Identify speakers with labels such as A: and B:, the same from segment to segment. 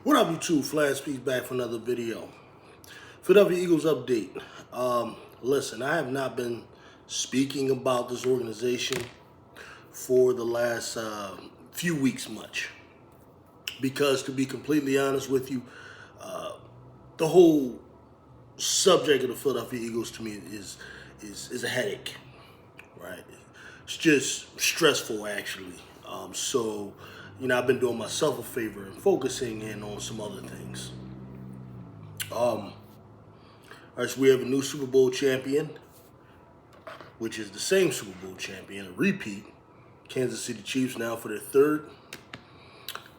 A: What up, YouTube? Flash Speaks back for another video. Philadelphia Eagles update. Listen, I have not been speaking about this organization for the last few weeks much. Because to be completely honest with you, the whole subject of the Philadelphia Eagles to me is a headache, right? It's just stressful, actually. So, I've been doing myself a favor and focusing in on some other things. All right, so we have a new Super Bowl champion, which is the same Super Bowl champion, a repeat. Kansas City Chiefs now for their third.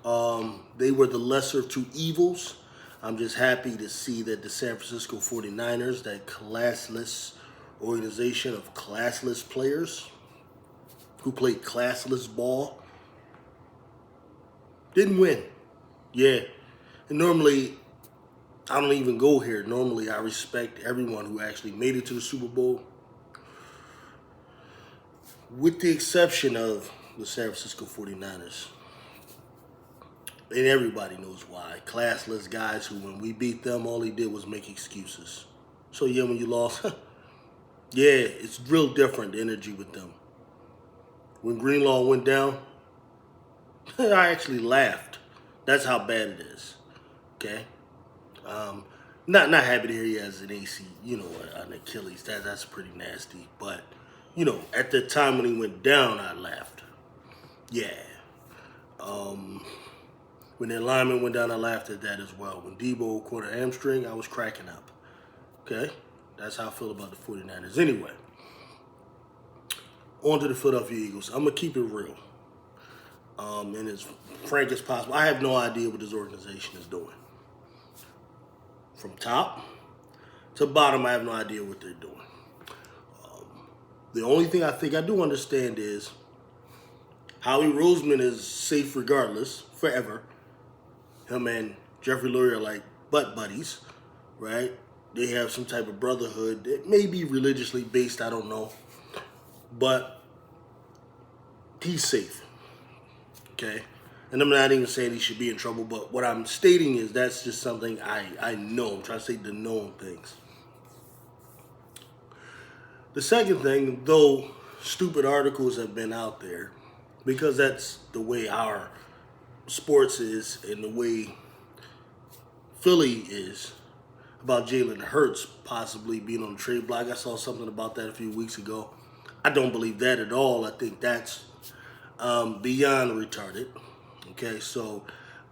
A: They were the lesser of two evils. I'm just happy to see that the San Francisco 49ers, that classless organization of classless players who played classless ball, didn't win. Yeah. And normally, I don't even go here. Normally, I respect everyone who actually made it to the Super Bowl, with the exception of the San Francisco 49ers. And everybody knows why. Classless guys who, when we beat them, all they did was make excuses. So, yeah, when you lost, yeah, it's real different, the energy with them. When Greenlaw went down, I actually laughed. That's how bad it is. Okay? Not happy to hear he has an AC, an Achilles. That's pretty nasty. But, at the time when he went down, I laughed. Yeah. When the lineman went down, I laughed at that as well. When Debo caught a hamstring, I was cracking up. Okay? That's how I feel about the 49ers. Anyway, on to the Philadelphia Eagles. I'm going to keep it real. And as frank as possible. I have no idea what this organization is doing. From top to bottom, I have no idea what they're doing. The only thing I think I do understand is Howie Roseman is safe regardless, forever. Him and Jeffrey Lurie are like butt buddies, right? They have some type of brotherhood that may be religiously based, I don't know. But he's safe, okay? And I'm not even saying he should be in trouble, but what I'm stating is that's just something I know. I'm trying to say the known things. The second thing, though stupid articles have been out there, because that's the way our sports is and the way Philly is, about Jalen Hurts possibly being on the trade block. I saw something about that a few weeks ago. I don't believe that at all. I think that's beyond retarded. Okay, so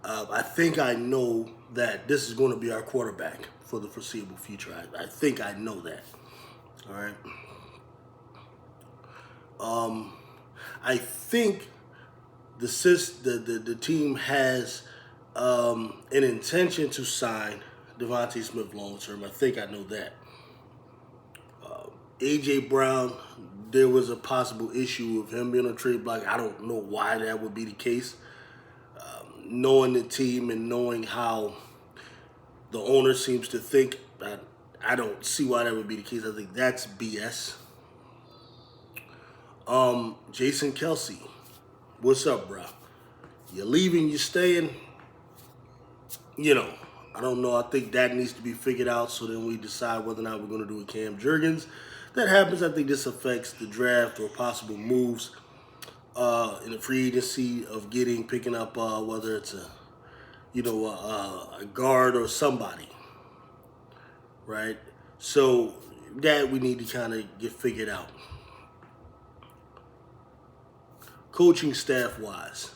A: I think I know that this is going to be our quarterback for the foreseeable future. I think I know that. All right. I think the team has an intention to sign Devontae Smith long term. I think I know that. A.J. Brown, there was a possible issue of him being on a trade block. I don't know why that would be the case. Knowing the team and knowing how the owner seems to think, I don't see why that would be the case. I think that's BS. Jason Kelsey, what's up, bro? You leaving, you staying? I don't know. I think that needs to be figured out so then we decide whether or not we're going to do a Cam Jurgens. That happens, I think this affects the draft or possible moves in the free agency of picking up whether it's a guard or somebody, right? So that we need to kind of get figured out. Coaching staff wise,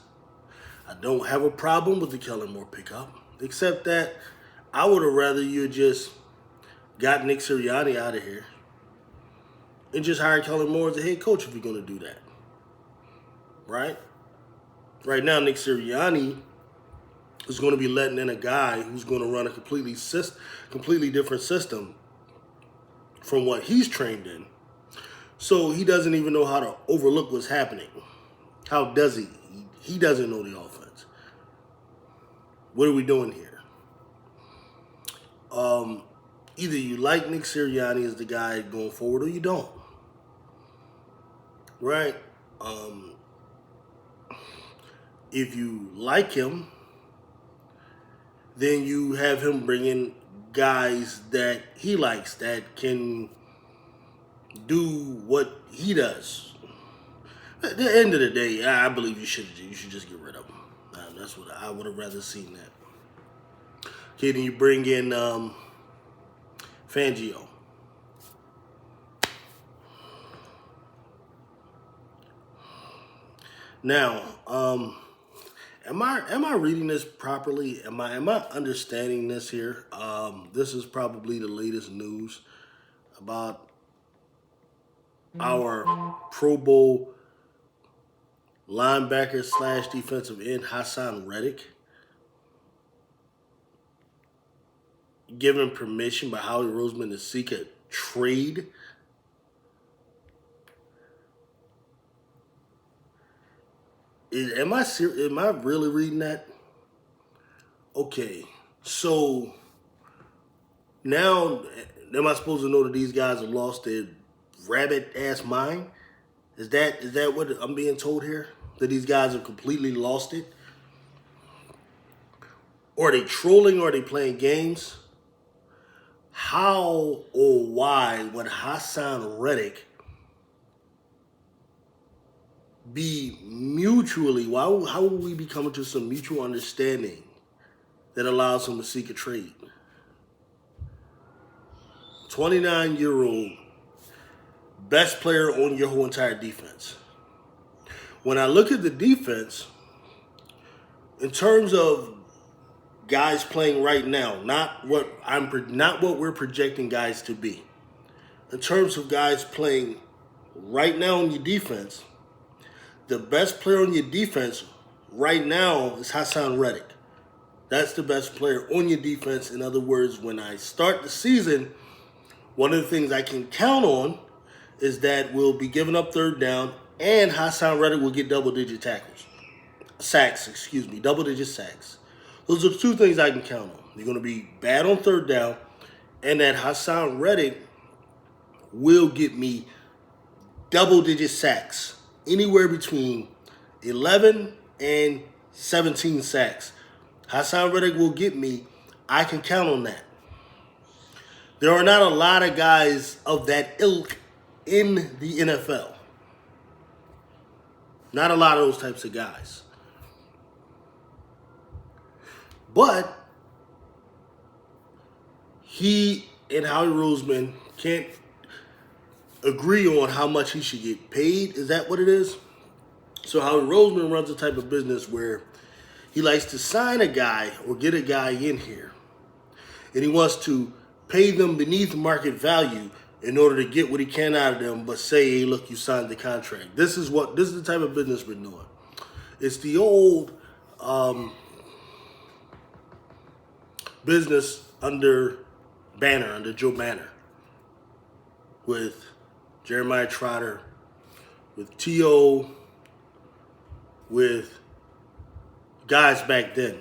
A: I don't have a problem with the Kellen Moore pickup, except that I would have rather you just got Nick Sirianni out of here and just hired Kellen Moore as the head coach if you're going to do that. Right? Right now, Nick Sirianni is going to be letting in a guy who's going to run a completely different system from what he's trained in. So he doesn't even know how to overlook what's happening. How does he? He doesn't know the offense. What are we doing here? Either you like Nick Sirianni as the guy going forward or you don't. Right? If you like him, then you have him bring in guys that he likes that can do what he does. At the end of the day, I believe you should just get rid of him. That's what I would have rather seen that. Okay, then you bring in Fangio. Now, am I reading this properly? Am I understanding this here? This is probably the latest news about our Pro Bowl linebacker / defensive end Hassan Reddick given permission by Howie Roseman to seek a trade. Am I really reading that? Okay, so now am I supposed to know that these guys have lost their rabbit ass mind? Is that what I'm being told here? That these guys have completely lost it? Or are they trolling, or are they playing games? How or why would Hassan Reddick be how would we be coming to some mutual understanding that allows him to seek a trade? 29-year-old, best player on your whole entire defense. When I look at the defense, in terms of guys playing right now, not what we're projecting guys to be. In terms of guys playing right now on your defense, the best player on your defense right now is Hassan Reddick. That's the best player on your defense. In other words, when I start the season, one of the things I can count on is that we'll be giving up third down, and Hassan Reddick will get double-digit double-digit sacks. Those are the two things I can count on. You're going to be bad on third down, and that Hassan Reddick will get me double-digit sacks, anywhere between 11 and 17 sacks. Hassan Reddick will get me. I can count on that. There are not a lot of guys of that ilk in the NFL. Not a lot of those types of guys. But he and Howie Roseman can't agree on how much he should get paid. Is that what it is? So Howie Roseman runs a type of business where he likes to sign a guy or get a guy in here, and he wants to pay them beneath market value in order to get what he can out of them, but say, hey, look, you signed the contract. This is the type of business we're doing. It's the old business under Joe Banner, with Jeremiah Trotter, with T.O., with guys back then,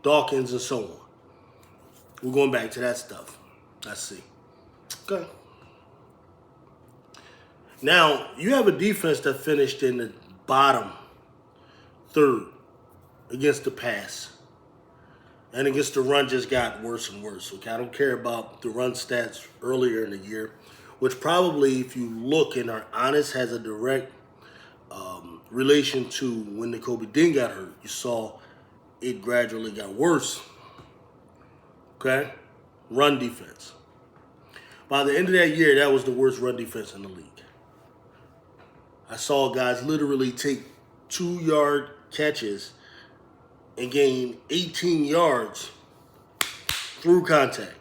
A: Dawkins and so on. We're going back to that stuff. Let's see. Okay. Now, you have a defense that finished in the bottom third against the pass. And against the run just got worse and worse. Okay, I don't care about the run stats earlier in the year, which probably, if you look and are honest, has a direct relation to when Nakobe Dean got hurt. You saw it gradually got worse. Okay? Run defense. By the end of that year, that was the worst run defense in the league. I saw guys literally take 2-yard catches and gain 18 yards through contact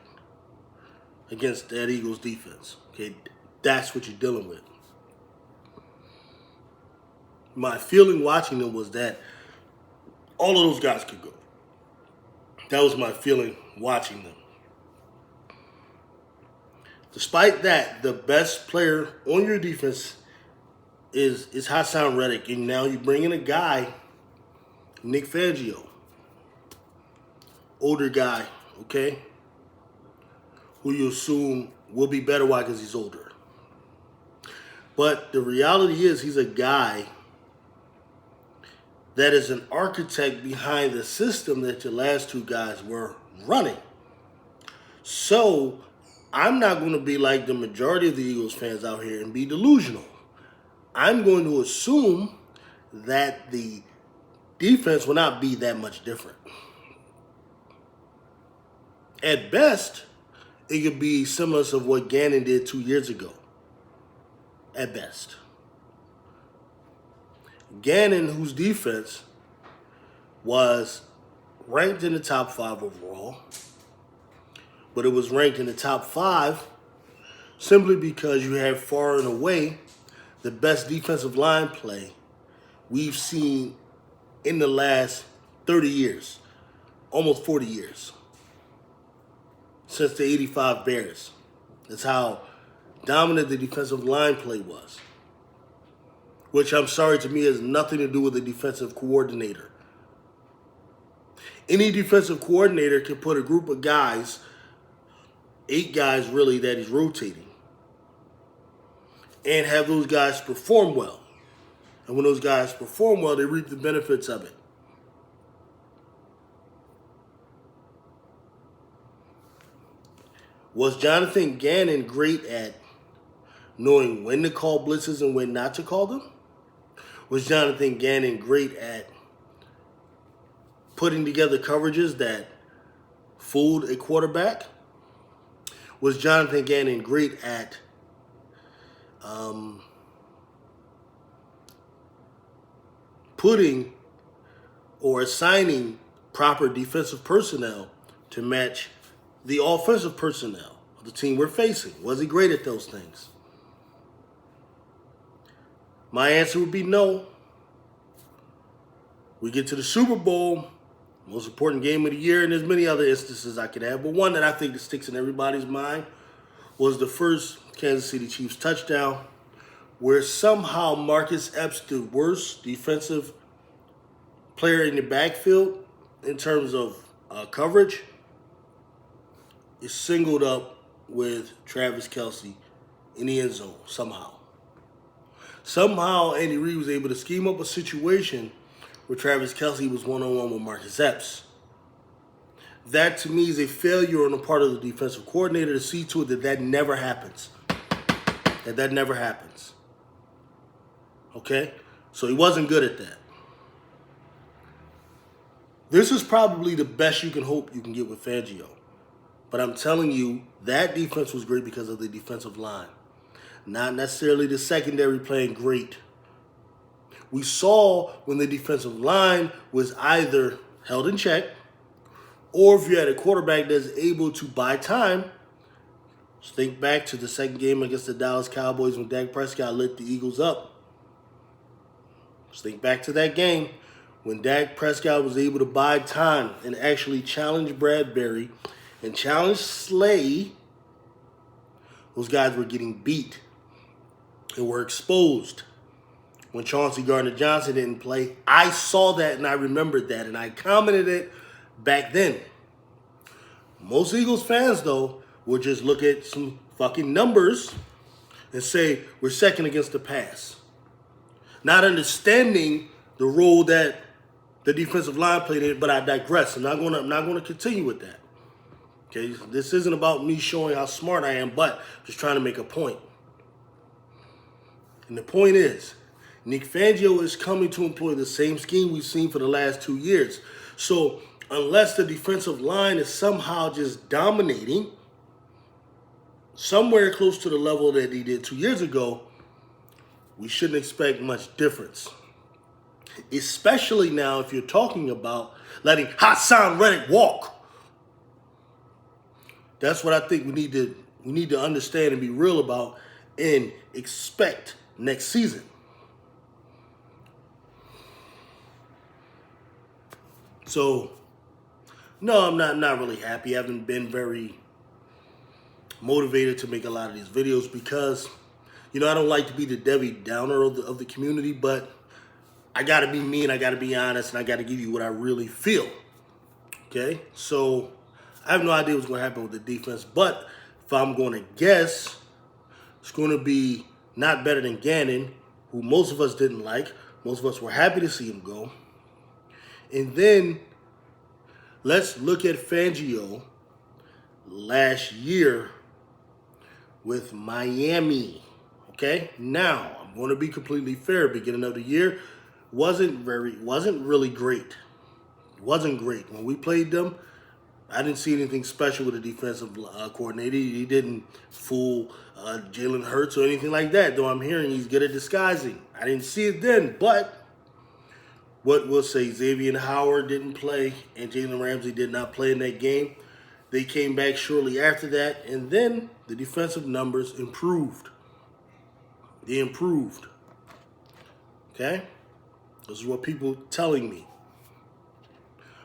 A: against that Eagles defense. Okay, that's what you're dealing with. My feeling watching them was that all of those guys could go. That was my feeling watching them. Despite that, the best player on your defense is Hassan Reddick. And now you bring in a guy, Nick Fangio, older guy, okay, who you assume will be better. Why? Because he's older. But the reality is he's a guy that is an architect behind the system that your last two guys were running. So I'm not going to be like the majority of the Eagles fans out here and be delusional. I'm going to assume that the defense will not be that much different. At best, it could be similar to what Gannon did 2 years ago. At best. Gannon, whose defense was ranked in the top 5 overall, but it was ranked in the top 5 simply because you had far and away the best defensive line play we've seen in the last 30 years, almost 40 years, since the 85 Bears. That's how dominant the defensive line play was, which I'm sorry to me has nothing to do with the defensive coordinator. Any defensive coordinator can put a group of guys, 8 guys really, that he's rotating, and have those guys perform well. And when those guys perform well, they reap the benefits of it. Was Jonathan Gannon great at knowing when to call blitzes and when not to call them? Was Jonathan Gannon great at putting together coverages that fooled a quarterback? Was Jonathan Gannon great at putting or assigning proper defensive personnel to match the offensive personnel of the team we're facing? Was he great at those things? My answer would be no. We get to the Super Bowl, most important game of the year, and there's many other instances I could have, but one that I think that sticks in everybody's mind was the first Kansas City Chiefs touchdown, where somehow Marcus Epps, the worst defensive player in the backfield in terms of coverage, is singled up with Travis Kelce in the end zone somehow. Somehow Andy Reid was able to scheme up a situation where Travis Kelce was one-on-one with Marcus Epps. That, to me, is a failure on the part of the defensive coordinator to see to it that that never happens. That never happens. Okay? So he wasn't good at that. This is probably the best you can hope you can get with Fangio. But I'm telling you, that defense was great because of the defensive line. Not necessarily the secondary playing great. We saw when the defensive line was either held in check, or if you had a quarterback that's able to buy time. Just think back to the second game against the Dallas Cowboys when Dak Prescott lit the Eagles up. Just think back to that game when Dak Prescott was able to buy time and actually challenge Bradbury and challenge Slay. Those guys were getting beat and were exposed. When Chauncey Gardner-Johnson didn't play, I saw that and I remembered that and I commented it back then. Most Eagles fans, though, will just look at some fucking numbers and say we're second against the pass, not understanding the role that the defensive line played in it. But I digress. I'm not going to continue with that. Okay, this isn't about me showing how smart I am, but just trying to make a point. And the point is, Nick Fangio is coming to employ the same scheme we've seen for the last 2 years. So unless the defensive line is somehow just dominating somewhere close to the level that he did 2 years ago, we shouldn't expect much difference. Especially now if you're talking about letting Hassan Reddick walk. That's what I think we need to understand and be real about and expect next season. So, no, I'm not really happy. I haven't been very motivated to make a lot of these videos because, I don't like to be the Debbie Downer of the community, but I got to be me and I got to be honest and I got to give you what I really feel. Okay? So, I have no idea what's going to happen with the defense, but if I'm going to guess, it's going to be not better than Gannon, who most of us didn't like. Most of us were happy to see him go. And then let's look at Fangio last year with Miami. Okay? Now, I'm going to be completely fair. Beginning of the year wasn't really great. It wasn't great. When we played them, I didn't see anything special with the defensive coordinator. He didn't fool Jalen Hurts or anything like that, though I'm hearing he's good at disguising. I didn't see it then, but what we'll say, Xavier Howard didn't play and Jalen Ramsey did not play in that game. They came back shortly after that, and then the defensive numbers improved. They improved. Okay? This is what people telling me.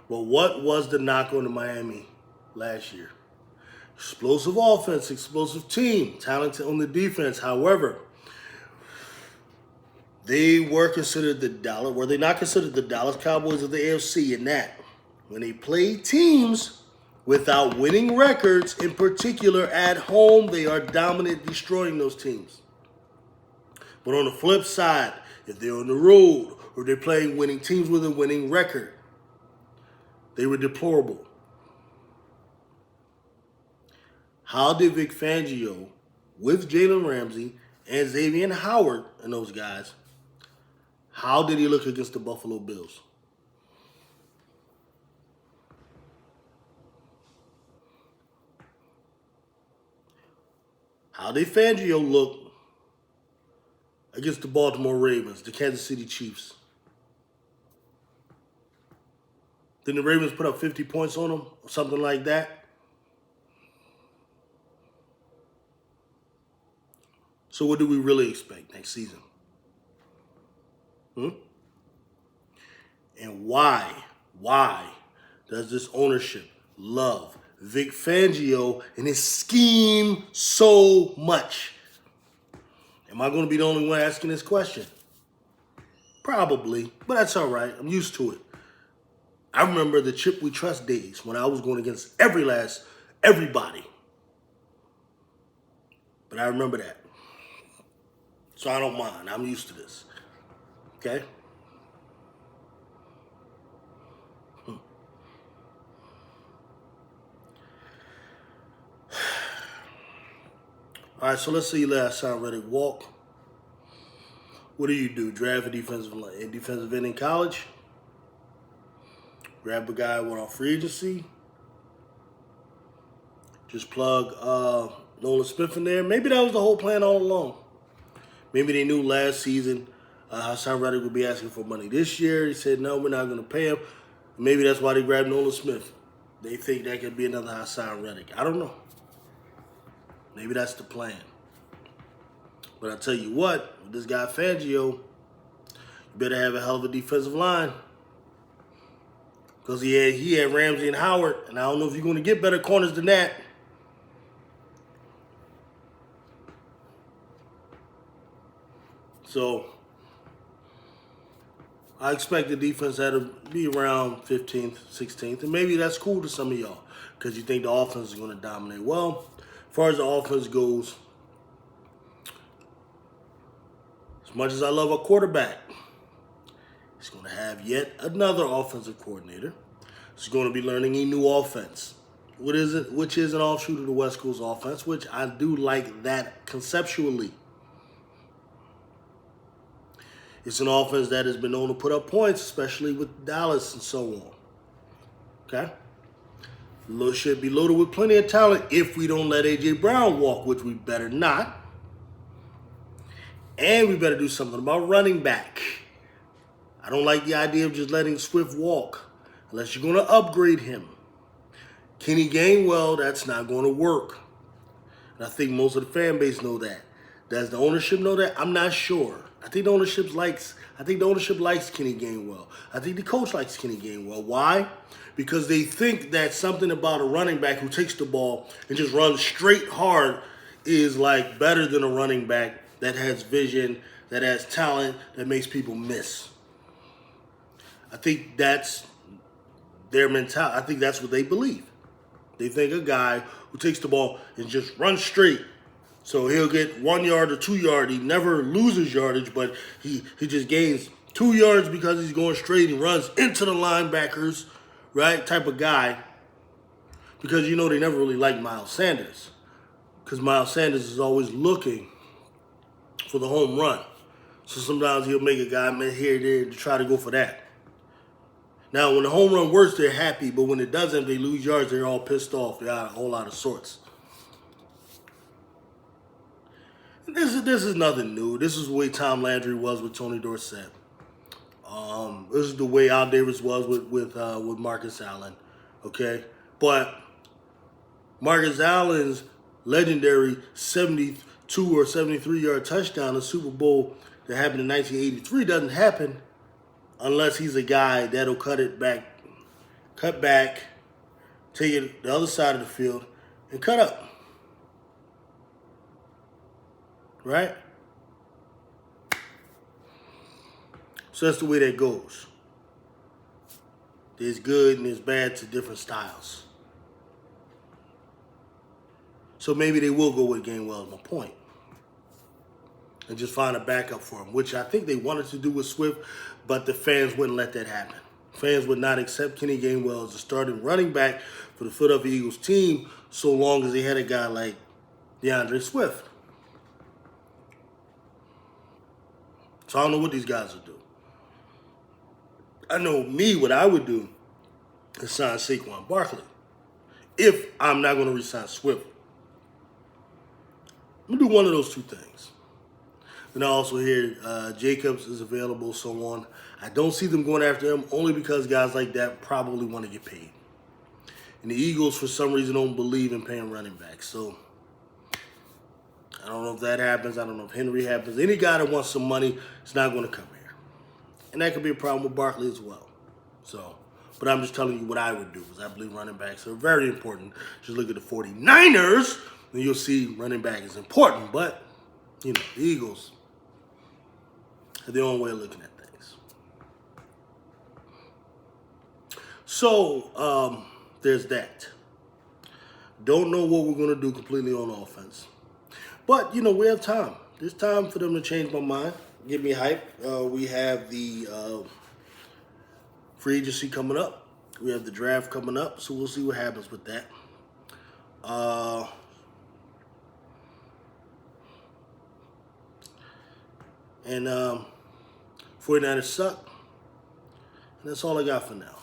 A: But what was the knock on the Miami last year? Explosive offense, explosive team, talented on the defense. However, they were considered were they not considered the Dallas Cowboys of the AFC in that? When they played teams without winning records, in particular at home, they are dominant, destroying those teams. But on the flip side, if they're on the road or they're playing winning teams with a winning record, they were deplorable. How did Vic Fangio, with Jalen Ramsey and Xavier Howard and those guys, how did he look against the Buffalo Bills? How did Fangio look against the Baltimore Ravens, the Kansas City Chiefs? Didn't the Ravens put up 50 points on them or something like that? So what do we really expect next season? And why does this ownership love Vic Fangio and his scheme so much? Am I going to be the only one asking this question? Probably, but that's all right. I'm used to it. I remember the Chip We Trust days when I was going against everybody. But I remember that. So I don't mind. I'm used to this. Okay? All right, so let's say you let Hassan Reddick walk. What do? Draft a defensive end in college? Grab a guy who went on free agency? Just plug Nolan Smith in there? Maybe that was the whole plan all along. Maybe they knew last season Hassan Reddick would be asking for money this year. He said, no, we're not going to pay him. Maybe that's why they grabbed Nolan Smith. They think that could be another Hassan Reddick. I don't know. Maybe that's the plan. But I tell you what, with this guy Fangio, you better have a hell of a defensive line. Because he had Ramsey and Howard, and I don't know if you're going to get better corners than that. So I expect the defense to be around 15th, 16th, and maybe that's cool to some of y'all because you think the offense is going to dominate. Well, as far as the offense goes, as much as I love a quarterback, he's going to have yet another offensive coordinator. He's going to be learning a new offense. Which is an offshoot of the West Coast offense, which I do like that conceptually. It's an offense that has been known to put up points, especially with Dallas and so on. Okay? Should be loaded with plenty of talent if we don't let A.J. Brown walk, which we better not. And we better do something about running back. I don't like the idea of just letting Swift walk unless you're going to upgrade him. Kenny Gainwell, that's not going to work. And I think most of the fan base know that. Does the ownership know that? I'm not sure. I think the ownership likes Kenny Gainwell. I think the coach likes Kenny Gainwell. Why? Because they think that something about a running back who takes the ball and just runs straight hard is like better than a running back that has vision, that has talent, that makes people miss. I think that's their mentality. I think that's what they believe. They think a guy who takes the ball and just runs straight, so he'll get 1 yard or 2 yard. He never loses yardage, but he just gains 2 yards because he's going straight and runs into the linebackers, right? Type of guy. Because you know they never really liked Miles Sanders. Because Miles Sanders is always looking for the home run. So sometimes he'll make a guy here and there to try to go for that. Now, when the home run works, they're happy. But when it doesn't, they lose yards, they're all pissed off. They're out a whole lot of sorts. This is nothing new. This is the way Tom Landry was with Tony Dorsett. This is the way Al Davis was with Marcus Allen. Okay? But Marcus Allen's legendary 72 or 73-yard touchdown in the Super Bowl that happened in 1983 doesn't happen unless he's a guy that'll cut back, take it the other side of the field, and cut up. Right? So that's the way that goes. There's good and there's bad to different styles. So maybe they will go with Gainwell, is my point. And just find a backup for him, which I think they wanted to do with Swift, but the fans wouldn't let that happen. Fans would not accept Kenny Gainwell as a starting running back for the Philadelphia Eagles team so long as they had a guy like DeAndre Swift. So I don't know what these guys will do. I know me, what I would do is sign Saquon Barkley. If I'm not going to re-sign Swift. I'm going to do one of those two things. And I also hear Jacobs is available, so on. I don't see them going after him only because guys like that probably want to get paid. And the Eagles, for some reason, don't believe in paying running backs. So I don't know if that happens. I don't know if Henry happens. Any guy that wants some money is not going to come here. And that could be a problem with Barkley as well. So, but I'm just telling you what I would do, because I believe running backs are very important. Just look at the 49ers, and you'll see running back is important. But, you know, the Eagles have their own way of looking at things. So, there's that. Don't know what we're going to do completely on offense. But, you know, we have time. There's time for them to change my mind, get me hype. We have the free agency coming up. We have the draft coming up, so we'll see what happens with that. And 49ers suck. And that's all I got for now.